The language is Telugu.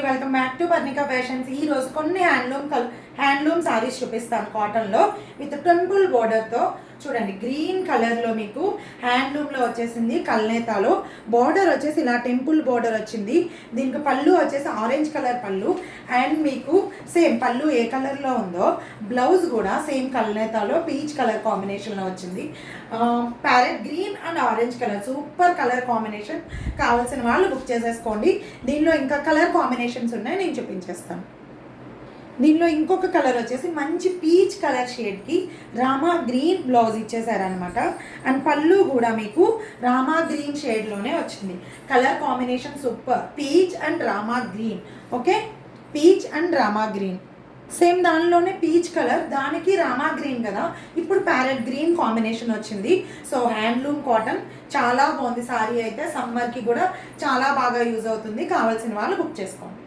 Welcome back to Parnika fashions. ఈ రోజు కొన్ని హ్యాండ్లూమ్ సారీస్ చూపిస్తాను కాటన్లో విత్ టెంపుల్ బోర్డర్తో. చూడండి, గ్రీన్ కలర్లో మీకు హ్యాండ్లూమ్లో వచ్చేసింది. కల్నేతాలో బోర్డర్ వచ్చేసి ఇలా టెంపుల్ బోర్డర్ వచ్చింది. దీనికి పళ్ళు వచ్చేసి ఆరెంజ్ కలర్ పళ్ళు అండ్ మీకు సేమ్ పళ్ళు ఏ కలర్లో ఉందో బ్లౌజ్ కూడా సేమ్ కల్నేతాలో పీచ్ కలర్ కాంబినేషన్లో వచ్చింది. Parrot green and orange colour super colour combination. కావాల్సిన వాళ్ళు బుక్ చేసేసుకోండి. దీనిలో ఇంకా కలర్ కాంబినేషన్స్ ఉన్నాయి, నేను చూపించేస్తాను. దీనిలో ఇంకొక కలర్ వచ్చేసి మంచి పీచ్ కలర్ షేడ్కి రామా గ్రీన్ బ్లౌజ్ ఇచ్చేసారనమాట. అండ్ పళ్ళు కూడా మీకు రామా గ్రీన్ షేడ్లోనే వచ్చింది. Colour combination super. Peach and Rama green. Okay, peach and Rama green same దానిలోనే పీచ్ కలర్, దానికి రామా గ్రీన్ కదా, ఇప్పుడు ప్యారెట్ గ్రీన్ కాంబినేషన్ వచ్చింది. సో హ్యాండ్లూమ్ కాటన్ చాలా బాగుంది. సారీ అయితే సమ్మర్కి కూడా చాలా బాగా యూజ్ అవుతుంది. కావాల్సిన వాళ్ళు బుక్ చేసుకోండి.